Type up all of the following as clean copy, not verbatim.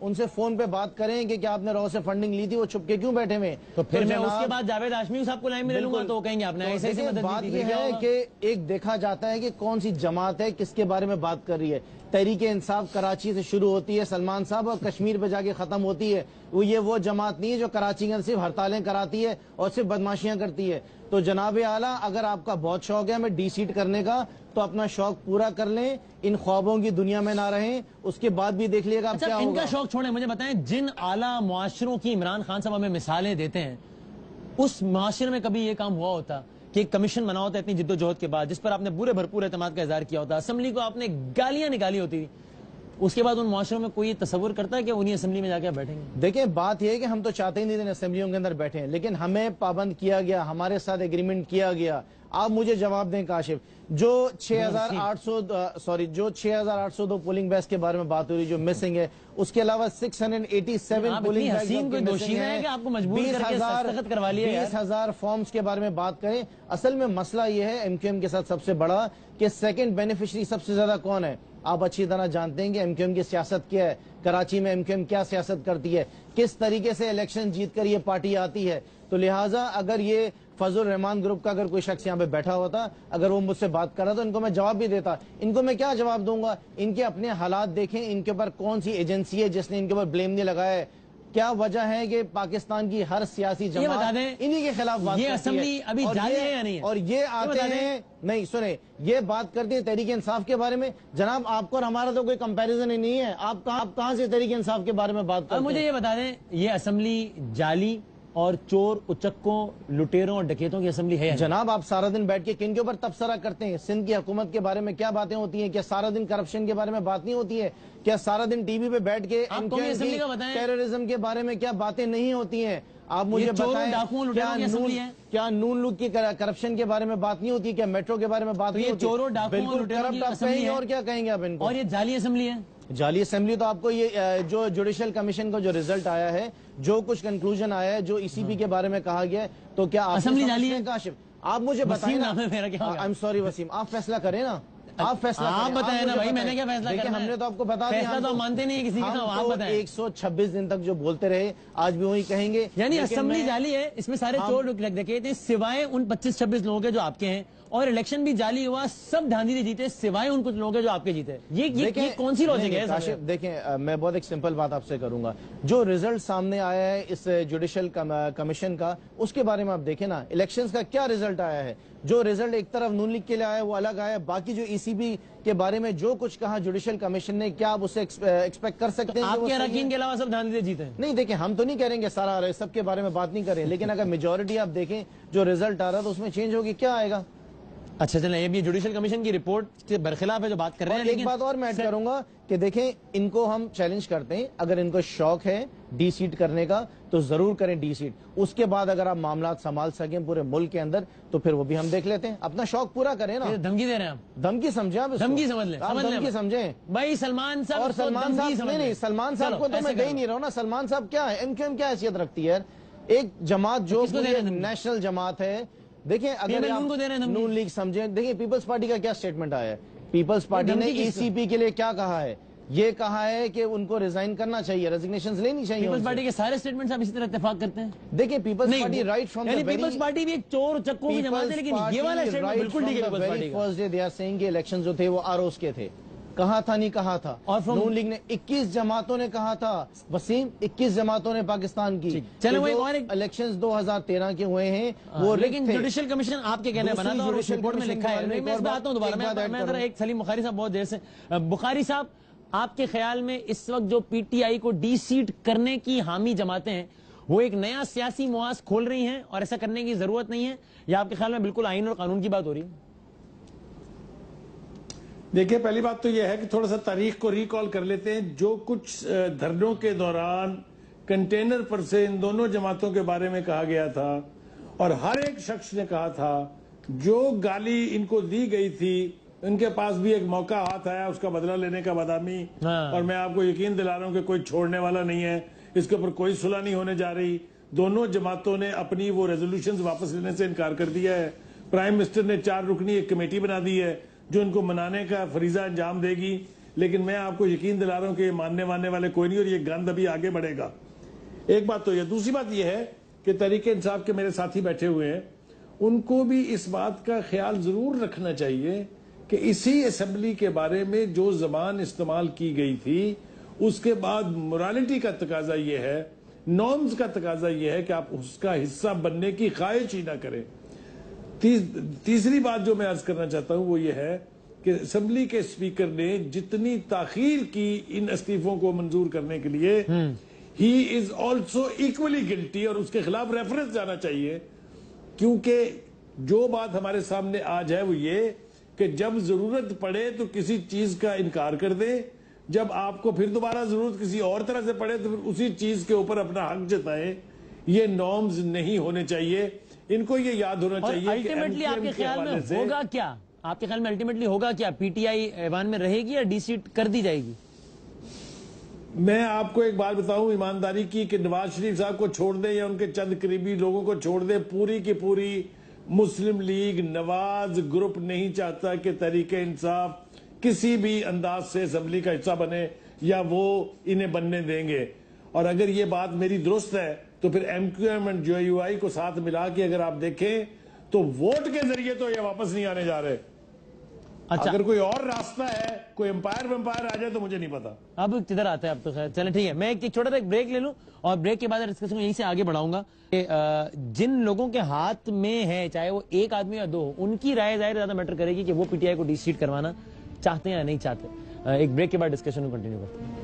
ان سے فون پہ بات کریں کہ کیا آپ نے رو سے فنڈنگ لی تھی, وہ چھپ کے کیوں بیٹھے ہوئے. تو پھر میں اس کے بعد جاوید ہاشمی صاحب کو لائن میں لے لوں گا تو کہیں گے آپ نے ایسے ایسے مدد بات دی تھی. یہ ہے کہ ایک دیکھا جاتا ہے کہ کون سی جماعت ہے کس کے بارے میں بات کر رہی ہے. تحریک انصاف کراچی سے شروع ہوتی ہے سلمان صاحب, اور کشمیر پہ جا کے ختم ہوتی ہے. وہ جماعت نہیں ہے جو کراچی کے اندر صرف ہڑتالیں کراتی ہے اور صرف بدماشیاں کرتی ہے. تو جناب اعلیٰ, اگر آپ کا بہت شوق ہے ہمیں ڈی سیٹ کرنے کا تو اپنا شوق پورا کر لیں, ان خوابوں کی دنیا میں نہ رہیں, اس کے بعد بھی دیکھ لیے گا کیا ان ہوگا. کا شوق چھوڑیں, مجھے بتائیں جن اعلیٰ معاشروں کی عمران خان صاحب ہمیں مثالیں دیتے ہیں, اس معاشرے میں کبھی یہ کام ہوا ہوتا کہ ایک کمیشن بنا ہوتا ہے اتنی جد و جہد کے بعد, جس پر آپ نے پورے بھرپور اعتماد کا اظہار کیا ہوتا, اسمبلی کو آپ نے گالیاں نکالی ہوتی, اس کے بعد ان معاشروں میں کوئی تصور کرتا ہے کہ انہیں اسمبلی میں جا کے بیٹھیں گے؟ دیکھیں بات یہ ہے کہ ہم تو چاہتے ہی نہیں تھے اسمبلیوں کے اندر بیٹھے, لیکن ہمیں پابند کیا گیا, ہمارے ساتھ ایگریمنٹ کیا گیا. آپ مجھے جواب دیں کاشف, جو 6,802 پولنگ بیس کے بارے میں بات ہو رہی جو مسنگ ہے, اس کے علاوہ 687 پولنگ بیس, 20,000 فارمز کے بارے میں بات کریں. اصل میں مسئلہ یہ ہے ایم کیو ایم کے ساتھ سب سے بڑا کہ سیکنڈ بینیفیشری سب سے زیادہ کون ہے. آپ اچھی طرح جانتے ہیں کہ ایم کیو ایم کی سیاست کیا ہے, کراچی میں ایم کیو ایم کیا سیاست کرتی ہے, کس طریقے سے الیکشن جیت کر یہ پارٹی آتی ہے. تو لہٰذا اگر یہ فضل الرحمان گروپ کا اگر کوئی شخص یہاں پہ بیٹھا ہوتا, اگر وہ مجھ سے بات کر رہا تو ان کو میں جواب بھی دیتا. ان کو میں کیا جواب دوں گا؟ ان کے اپنے حالات دیکھیں, ان کے اوپر کون سی ایجنسی ہے جس نے ان کے اوپر بلیم نہیں لگایا ہے. کیا وجہ ہے کہ پاکستان کی ہر سیاسی جماعت انہی کے خلاف بات یہ اسمبلی ابھی جاری ہے یا نہیں ہے؟ اور یہ آتے ہیں, نہیں سنیں, یہ بات کرتے ہیں تحریک انصاف کے بارے میں. جناب آپ کو اور ہمارا تو کوئی کمپیریزن ہی نہیں ہے. آپ کہاں سے تحریک انصاف کے بارے میں بات کرتے ہیں؟ مجھے یہ بتا دیں, یہ اسمبلی جعلی اور چور اچکوں لٹیروں اور ڈکیتوں کی اسمبلی ہے؟ جناب آپ سارا دن بیٹھ کے کن کے اوپر تبصرہ کرتے ہیں؟ سندھ کی حکومت کے بارے میں کیا باتیں ہوتی ہیں؟ کیا سارا دن کرپشن کے بارے میں بات نہیں ہوتی ہے؟ کیا سارا دن ٹی وی پہ بیٹھ کے ٹیررزم کے بارے میں کیا باتیں نہیں ہوتی ہیں؟ آپ مجھے بتائیں کیا نون لیگ کی کرپشن کے بارے میں بات نہیں ہوتی؟ کیا میٹرو کے بارے میں بات نہیں ہوتی؟ بالکل کرپٹ آپ کہیں گے, اور کیا کہیں گے آپ ان کو؟ اور یہ جعلی اسمبلی ہے. جعلی اسمبلی تو آپ کو یہ جو جوڈیشل کمیشن کا جو ریزلٹ آیا ہے, جو کچھ کنکلوژن آیا ہے, جو ای سی بی کے بارے میں کہا گیا ہے, تو کیا اسمبلی جعلی ہے؟ کاشف آپ مجھے بتائیں نا, آئی ایم سوری وسیم, آپ فیصلہ کریں نا, آپ فیصلہ آپ بتائیں نا بھائی, میں نے کیا فیصلہ کرنا ہے؟ ہم نے تو آپ کو بتا دیا, فیصلہ تو مانتے نہیں کسی کا, آپ بتائیں. 126 دن تک جو بولتے رہے آج بھی وہی کہیں گے. یعنی اسمبلی جعلی ہے, اس میں سارے چور ڈکیت سوائے ان 25-26 لوگوں کے جو آپ کے ہیں, اور الیکشن بھی جعلی ہوا, سب دھاندلی جیتے سوائے ان کچھ لوگوں کے جو آپ کے جیتے. یہ کون سی لاجک ہے؟ دیکھیں میں بہت ایک سمپل بات آپ سے کروں گا. جو ریزلٹ سامنے آیا ہے اس جوڈیشل کمیشن کا, اس کے بارے میں آپ دیکھیں نا, الیکشنز کا کیا ریزلٹ آیا ہے. جو ریزلٹ ایک طرف نون لیگ کے لیے آیا وہ الگ آیا, باقی جو ای سی بی کے بارے میں جو کچھ کہا جوڈیشل کمیشن نے, کیا آپ اسے ایکسپیکٹ کر سکتے ہیں؟ آپ کے اراکین کے علاوہ سب دھاندلی جیتے ہیں. نہیں دیکھیں, ہم تو نہیں کہہ رہے کہ سارا سب کے بارے میں بات نہیں کریں, لیکن اگر میجورٹی آپ دیکھیں جو ریزلٹ آ رہا ہے تو اس میں چینج ہوگی, کیا آئے گا؟ اچھا چلیں, یہ بھی جوڈیشل کمیشن کی رپورٹ کے برخلاف ہے جو بات کر رہے ہیں. ایک بات اور میں ایڈ کروں گا کہ دیکھیں ان کو ہم چیلنج کرتے ہیں, اگر ان کو شوق ہے ڈی سیٹ کرنے کا تو ضرور کریں ڈی سیٹ. اس کے بعد اگر آپ معاملات سنبھال سکیں پورے ملک کے اندر تو پھر وہ بھی ہم دیکھ لیتے ہیں. اپنا شوق پورا کریں نا. دھمکی دے رہے ہیں آپ؟ دھمکی سمجھیں آپ, دھمکی سمجھ لیں, دھمکی سمجھیں بھائی. سلمان صاحب اور سلمان صاحب نہیں, سلمان صاحب کو تو میں دے ہی نہیں رہا ہوں نا. سلمان صاحب کیا ہے, ایم کیو ایم کیا حیثیت رکھتی ہے؟ ایک جماعت جو نیشنل جماعت ہے. دیکھیں اگر نون لیگ سمجھیں, دیکھیں پیپلز پارٹی کا کیا سٹیٹمنٹ آیا ہے. پیپلز پارٹی نے ای سی پی کے لیے کیا کہا ہے, یہ کہا ہے کہ ان کو ریزائن کرنا چاہیے, ریزگنیشنز لینی چاہیے. پیپلز پارٹی کے سارے سٹیٹمنٹس آپ اسی طرح اتفاق کرتے ہیں؟ دیکھیں Peoples Party right from the Peoples Party بھی ایک چور چکوں کی جماعت ہے, لیکن یہ والا سٹیٹمنٹ بالکل ٹھیک ہے. Peoples Party first day they are seeing کہ الیکشنز جو تھے وہ آر اوز کے تھے. کہا تھا نہیں کہا تھا. اور نون لیگ نے 21 جماعتوں نے کہا تھا, وسیم 21 جماعتوں نے پاکستان کی. چلو وہ الیکشنز 2013 کے ہوئے ہیں وہ, لیکن جوڈیشل کمیشن آپ کے کہنے بنا تھا اور اس رپورٹ میں لکھا ہے. میں اس پہ آتا ہوں دوبارہ, میں ذرا ایک سلیم بخاری صاحب بہت دیر سے. بخاری صاحب, آپ کے خیال میں اس وقت جو پی ٹی آئی کو ڈی سیٹ کرنے کی حامی جماعتیں ہیں وہ ایک نیا سیاسی محاذ کھول رہی ہیں اور ایسا کرنے کی ضرورت نہیں ہے, یا آپ کے خیال میں بالکل آئین اور قانون کی بات ہو رہی ہے؟ دیکھیں پہلی بات تو یہ ہے کہ تھوڑا سا تاریخ کو ریکال کر لیتے ہیں. جو کچھ دھرنوں کے دوران کنٹینر پر سے ان دونوں جماعتوں کے بارے میں کہا گیا تھا, اور ہر ایک شخص نے کہا تھا, جو گالی ان کو دی گئی تھی ان کے پاس بھی ایک موقع ہاتھ آیا اس کا بدلہ لینے کا بادامی. اور میں آپ کو یقین دلا رہا ہوں کہ کوئی چھوڑنے والا نہیں ہے, اس کے اوپر کوئی صلح نہیں ہونے جا رہی. دونوں جماعتوں نے اپنی وہ ریزولوشنز واپس لینے سے انکار کر دیا ہے. پرائم منسٹر نے 4 رکنی ایک کمیٹی بنا دی ہے جو ان کو منانے کا فریضہ انجام دے گی. لیکن میں آپ کو یقین دلا رہا ہوں کہ یہ ماننے والے کوئی نہیں، اور یہ گند ابھی آگے بڑھے گا. ایک بات تو یہ. دوسری بات یہ ہے کہ تحریک انصاف کے میرے ساتھی بیٹھے ہوئے ہیں، ان کو بھی اس بات کا خیال ضرور رکھنا چاہیے کہ اسی اسمبلی کے بارے میں جو زبان استعمال کی گئی تھی، اس کے بعد morality کا تقاضا یہ ہے، نارمز کا تقاضا یہ ہے کہ آپ اس کا حصہ بننے کی خواہش ہی نہ کریں. تیسری بات جو میں عرض کرنا چاہتا ہوں وہ یہ ہے کہ اسمبلی کے اسپیکر نے جتنی تاخیر کی ان استعفوں کو منظور کرنے کے لیے، ہی از آلسو ایکولی گلٹی، اور اس کے خلاف ریفرنس جانا چاہیے. کیونکہ جو بات ہمارے سامنے آج ہے وہ یہ کہ جب ضرورت پڑے تو کسی چیز کا انکار کر دیں، جب آپ کو پھر دوبارہ ضرورت کسی اور طرح سے پڑے تو پھر اسی چیز کے اوپر اپنا حق جتائیں. یہ نارمز نہیں ہونے چاہیے. ان کو یہ یاد ہونا چاہیے. الٹیمیٹلی آپ کے خیال میں ہوگا کیا؟ آپ کے خیال میں الٹیمیٹلی ہوگا کیا؟ پی ٹی آئی ایوان میں رہے گی یا ڈی سیٹ کر دی جائے گی؟ میں آپ کو ایک بات بتاؤں ایمانداری کی، کہ نواز شریف صاحب کو چھوڑ دیں یا ان کے چند قریبی لوگوں کو چھوڑ دیں، پوری کی پوری مسلم لیگ نواز گروپ نہیں چاہتا کہ تحریک انصاف کسی بھی انداز سے اسمبلی کا حصہ بنے یا وہ انہیں بننے دیں گے. اور اگر یہ بات میری درست ہے تو پھر ایم کیو ایم اور جے یو آئی کو ساتھ ملا کے اگر آپ دیکھیں تو ووٹ کے ذریعے تو یہ واپس نہیں آنے جا رہے. اچھا، اگر کوئی اور راستہ ہے، کوئی امپائر آ جائے تو مجھے نہیں پتا. اب کدھر آتا ہے اب تو. خیر چلیں ٹھیک ہے، میں ایک چھوٹا سا ایک بریک لے لوں اور بریک کے بعد ڈسکشن کو یہیں سے آگے بڑھاؤں گا. کہ جن لوگوں کے ہاتھ میں ہے، چاہے وہ ایک آدمی یا دو، ان کی رائے ظاہر زیادہ میٹر کرے گی کہ وہ پی ٹی آئی کو ڈی سیٹ کروانا چاہتے ہیں یا نہیں چاہتے. ایک بریک کے بعد ڈسکشن کو کنٹینیو کرتے ہیں.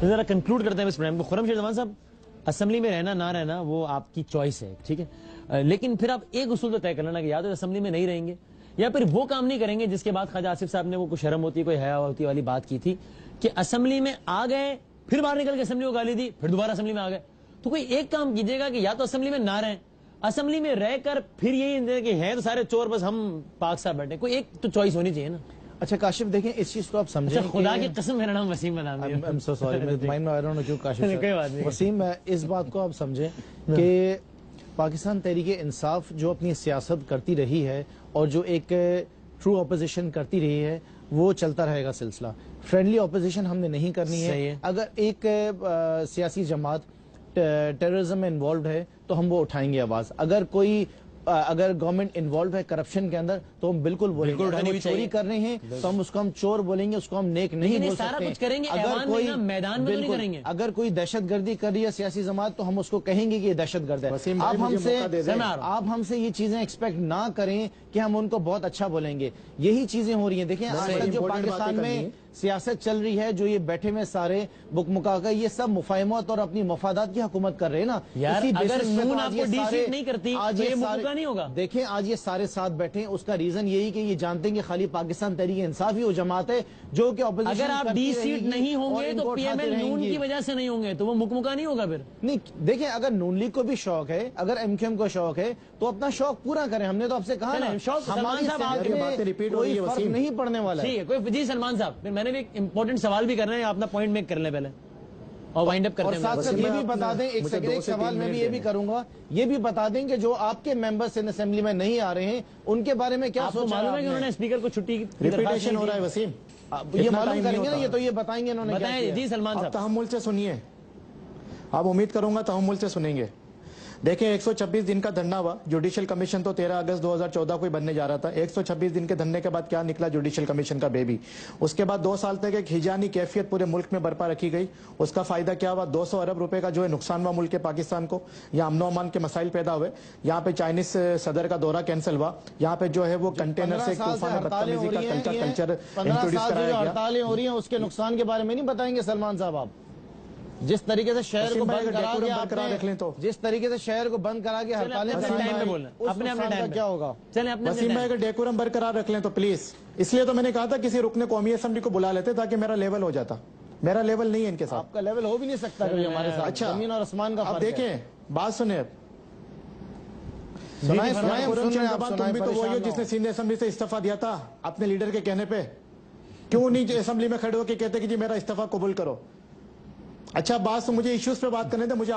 ذرا کنکلوڈ کرتے ہیں اس پروگرام کو. خرم شیر زمان صاحب، اسمبلی میں رہنا نہ رہنا وہ آپ کی چوائس ہے، ٹھیک ہے، لیکن پھر آپ ایک اصول تو طے کر لینا کہ یا تو اسمبلی میں نہیں رہیں گے یا پھر وہ کام نہیں کریں گے جس کے بعد خواجہ آصف صاحب نے وہ کوئی شرم ہوتی کوئی حیا ہوتی والی بات کی تھی کہ اسمبلی میں آ گئے پھر باہر نکل کے اسمبلی کو گالی دی پھر دوبارہ اسمبلی میں آ گئے. تو کوئی ایک کام کیجیے گا کہ یا تو اسمبلی میں نہ رہیں، اسمبلی میں رہ کر پھر یہی کہ ہیں تو سارے چور بس ہم پاک صاحب بیٹھے. کوئی ایک تو چوائس ہونی چاہیے نا. اچھا کاشف دیکھیں اس چیز کو آپ سمجھیں. خدا کی قسم میرا نام وسیم وسیم، اس بات کو آپ سمجھیں کہ پاکستان تحریک انصاف جو اپنی سیاست کرتی رہی ہے اور جو ایک ٹرو اپوزیشن کرتی رہی ہے وہ چلتا رہے گا سلسلہ. فرینڈلی اپوزیشن ہم نے نہیں کرنی ہے. اگر ایک سیاسی جماعت ٹیررزم میں انوالوڈ ہے تو ہم وہ اٹھائیں گے آواز. اگر گورنمنٹ انوالو ہے کرپشن کے اندر تو ہم بالکل بولیں گے. اگر وہ چوری کر رہے ہیں تو ہم اس کو ہم چور بولیں گے، اس کو ہم نیک نہیں بول سکتے. اگر کوئی دہشت گردی کر رہی ہے سیاسی جماعت تو ہم اس کو کہیں گے کہ یہ دہشت گرد ہے. آپ ہم سے یہ چیزیں ایکسپیکٹ نہ کریں کہ ہم ان کو بہت اچھا بولیں گے. یہی چیزیں ہو رہی ہیں. دیکھیں آج تک جو پاکستان میں سیاست چل رہی ہے، جو یہ بیٹھے میں سارے بک مکا کر یہ سب مفاہمت اور اپنی مفادات کی حکومت کر رہے ہیں نا. نہیں ہوگا. دیکھیں آج یہ سارے ساتھ بیٹھے ہیں، اس کا ریزن یہی کہ یہ جانتے ہیں کہ خالی پاکستان تحریک انصاف ہی وہ جماعت ہے جو کہ اپوزیشن. اگر آپ ڈی سیٹ نہیں ہوں گے تو پی ایم ایل نون کی وجہ سے نہیں ہوں گے تو وہ مکمکا نہیں ہوگا. پھر نہیں دیکھیں اگر نون لیگ کو بھی شوق ہے، اگر ایم کیو ایم کو شوق ہے تو اپنا شوق پورا کریں. ہم نے تو آپ سے کہا ہماری کوئی فرق نہیں پڑنے والا ہے. جی سلمان صاحب، میں نے بھی ایک امپورٹنٹ سوال بھی کرنا ہے، اپنا پوائنٹ میک کر لیں پہلے اور وائنڈ اپ کرتے ہیں. اور ساتھ ساتھ یہ بھی بتا دیں، ایک سوال میں بھی یہ بھی کروں گا، یہ بھی بتا دیں کہ جو آپ کے ممبرز ان اسمبلی میں نہیں آ رہے ہیں ان کے بارے میں کیا سوچ رہے ہیں؟ معلوم ہے کہ انہوں نے اسپیکر کو چھٹی کی ریپیٹیشن ہو رہا ہے. وسیم یہ معلوم کریں گے نا، یہ تو یہ بتائیں گے انہوں نے کیا کیا. جی سلمان صاحب تحمل سے سنیے، آپ امید کروں گا تحمل سے سنیں گے. دیکھیں 126 دن کا دھرنا ہوا. جوڈیشل کمیشن تو 13 اگست 2014 کو ہی بننے جا رہا تھا. 126 دن کے دھرنے کے بعد کیا نکلا جوڈیشل کمیشن کا بیبی. اس کے بعد 2 سال تک ایک ہجانی کیفیت پورے ملک میں برپا رکھی گئی. اس کا فائدہ کیا ہوا؟ 200 ارب روپے کا جو ہے نقصان ہوا ملک پاکستان کو. یہاں امن و امان کے مسائل پیدا ہوئے. یہاں پہ چائنیز صدر کا دورہ کینسل ہوا. یہاں پہ جو ہے وہ کنٹینر سے بدتمیزی کا کلچر انٹروڈیوس کرایا گیا. ہڑتالیں ہو رہی ہیں، اس کے نقصان کے بارے میں نہیں بتائیں گے سلمان صاحب آپ؟ جس طریقے سے شہر کو بند کرا کے جس طریقے سے شہر کو بند کرا کے ہڑتالیں کیا ہوگا؟ وسیم بھائی اگر ڈیکورم برقرار رکھ لیں تو پلیز. اس لیے تو میں نے کہا تھا کسی رکن قومی اسمبلی کو بلا لیتے تاکہ میرا لیول ہو جاتا. میرا لیول نہیں ہے ان کے ساتھ. آپ کا لیول ہو بھی نہیں سکتا کبھی ہمارے ساتھ. اچھا زمین اور آسمان کا اب فرق ہے. دیکھیں بات سنیں. سنائیں تم بھی تو وہی ہو جس نے سنائیں. سینئر اسمبلی سے استعفیٰ دیا تھا اپنے لیڈر کے کہنے پہ. کیوں نہیں اسمبلی میں کھڑے ہو کے کہتے کہ جی میرا استعفیٰ قبول کرو. اچھا بات مجھے ایشوز پہ بات کرنے تھے. مجھے